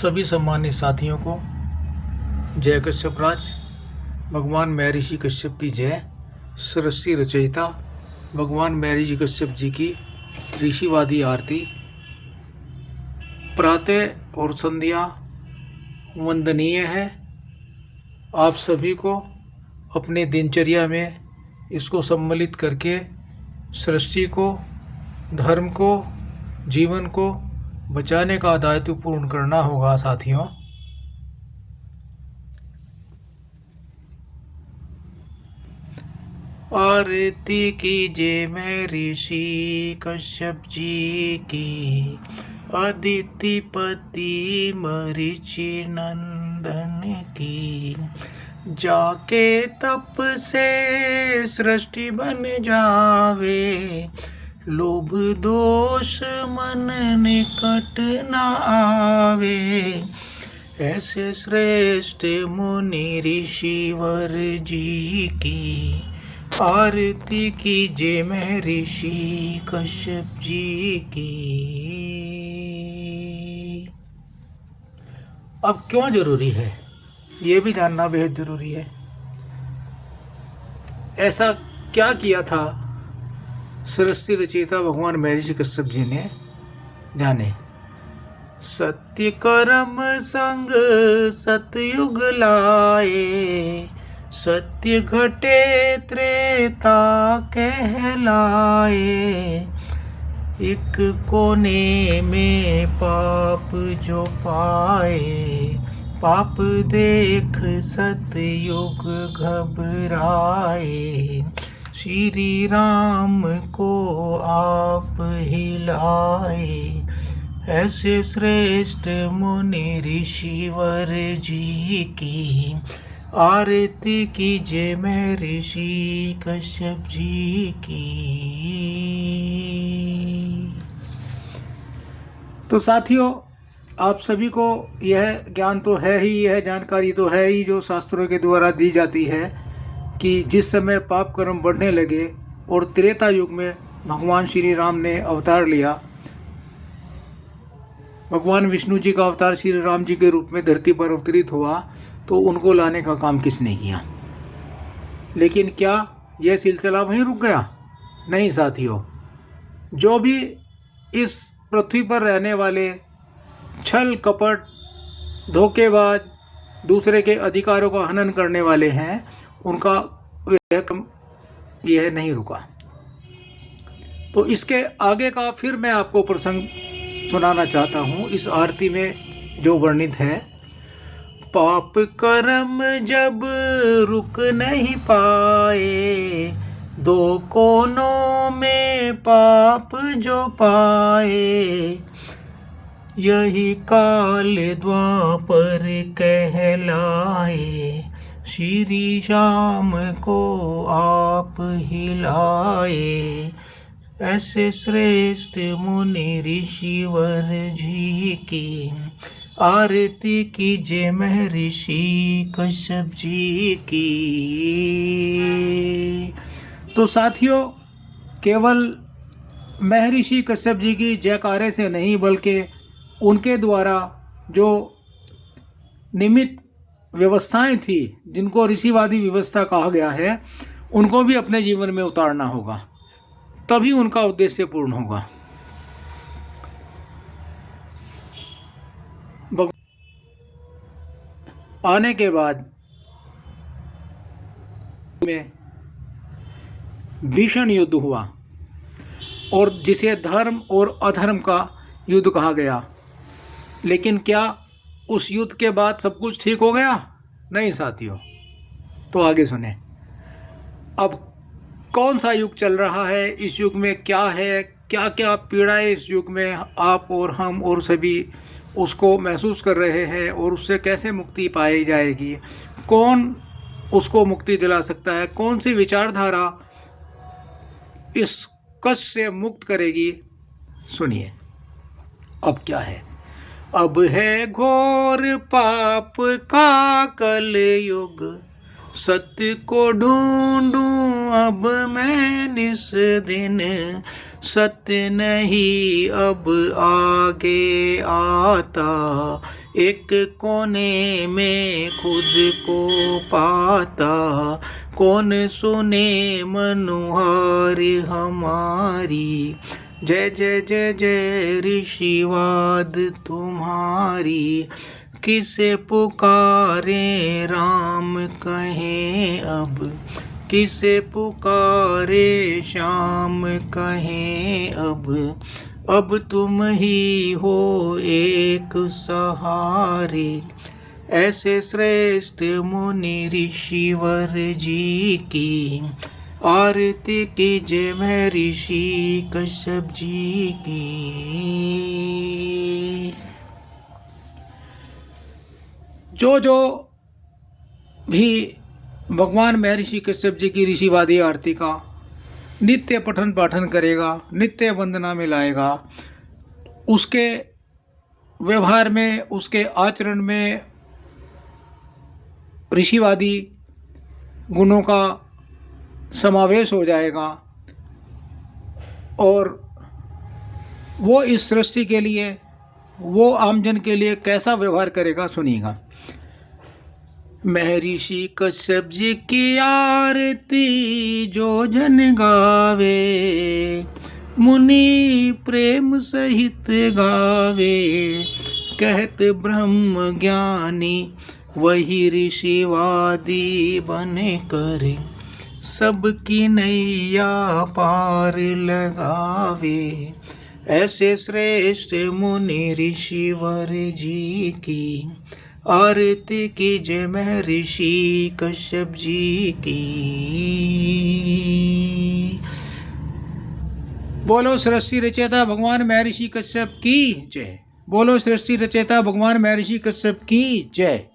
सभी सम्मानित साथियों को जय कश्यप राज। भगवान महर्षि कश्यप की जय। सृष्टि रचयिता भगवान महर्षि कश्यप जी की ऋषिवादी आरती प्रातः और संध्या वंदनीय है। आप सभी को अपने दिनचर्या में इसको सम्मिलित करके सृष्टि को, धर्म को, जीवन को बचाने का दायित्व पूर्ण करना होगा साथियों। आरती कीजिए महर्षि कश्यप जी की, अदिति पति मरीचि नंदन की। जाके तप से सृष्टि बन जावे, लोभ दोष मन निकट न आवे। ऐसे श्रेष्ठ मुनि ऋषिवर जी की आरती कीजिए महर्षि कश्यप जी की। अब क्यों जरूरी है ये भी जानना बेहद जरूरी है। ऐसा क्या किया था सृष्टि रचयिता भगवान महर्षि कश्यप जी ने, जाने। सत्य कर्म संग सतयुग लाए, सत्य घटे त्रेता कहलाए। एक कोने में पाप जो पाए, पाप देख सतयुग घबराए। श्री राम को आप हिलाए, ऐसे श्रेष्ठ मुनि ऋषिवर जी की आरती कीजिए महर्षि कश्यप जी की। तो साथियों, आप सभी को यह ज्ञान तो है ही, यह जानकारी तो है ही जो शास्त्रों के द्वारा दी जाती है कि जिस समय पाप कर्म बढ़ने लगे और त्रेता युग में भगवान श्री राम ने अवतार लिया, भगवान विष्णु जी का अवतार श्री राम जी के रूप में धरती पर अवतरित हुआ, तो उनको लाने का काम किसने किया। लेकिन क्या यह सिलसिला वहीं रुक गया? नहीं साथियों, जो भी इस पृथ्वी पर रहने वाले छल कपट धोखेबाज दूसरे के अधिकारों का हनन करने वाले हैं, उनका यह नहीं रुका। तो इसके आगे का फिर मैं आपको प्रसंग सुनाना चाहता हूँ इस आरती में जो वर्णित है। पाप कर्म जब रुक नहीं पाए, दो कोनों में पाप जो पाए। यही काल द्वापर कहलाए, श्री श्याम को आप हिलाए। ऐसे श्रेष्ठ मुनि ऋषिवर जी की आरती कीजिए महर्षि कश्यप जी की। तो साथियों, केवल महर्षि कश्यप जी की जयकारे से नहीं, बल्कि उनके द्वारा जो निमित्त व्यवस्थाएं थी, जिनको ऋषिवादी व्यवस्था कहा गया है, उनको भी अपने जीवन में उतारना होगा, तभी उनका उद्देश्य पूर्ण होगा। आने के बाद में भीषण युद्ध हुआ, और जिसे धर्म और अधर्म का युद्ध कहा गया। लेकिन क्या उस युद्ध के बाद सब कुछ ठीक हो गया? नहीं साथियों। तो आगे सुने। अब कौन सा युग चल रहा है, इस युग में क्या है, क्या क्या पीड़ाएं इस युग में आप और हम और सभी उसको महसूस कर रहे हैं, और उससे कैसे मुक्ति पाई जाएगी, कौन उसको मुक्ति दिला सकता है, कौन सी विचारधारा इस कष्ट से मुक्त करेगी। सुनिए अब क्या है। अब है घोर पाप का कलयुग, सत्य को ढूंढूं अब मैं निस दिन। सत्य नहीं अब आगे आता, एक कोने में खुद को पाता, कौन सुने मनुहार हमारी। जय जय जय जय ऋषिवाद तुम्हारी, किसे पुकारे राम कहें अब, किसे पुकारे श्याम कहें अब तुम ही हो एक सहारे। ऐसे श्रेष्ठ मुनि ऋषिवर जी की आरती कीजिए मैं ऋषि कश्यप जी की। जो भी भगवान महर्षि कश्यप जी की ऋषिवादी आरती का नित्य पठन पाठन करेगा, नित्य वंदना में लाएगा, उसके व्यवहार में, उसके आचरण में ऋषिवादी गुणों का समावेश हो जाएगा और वो इस सृष्टि के लिए, वो आमजन के लिए कैसा व्यवहार करेगा सुनिएगा। महर्षि कश्यप जी की आरती जो जन गावे, मुनि प्रेम सहित गावे। कहत ब्रह्म ज्ञानी वही ऋषिवादी बन कर, सबकी नैया पार लगावे। ऐसे श्रेष्ठ मुनि ऋषिवर जी की आरती कीजिए मैं ऋषि कश्यप जी की। बोलो सृष्टि रचयिता भगवान महर्षि कश्यप की जय। बोलो सृष्टि रचयिता भगवान महर्षि कश्यप की जय।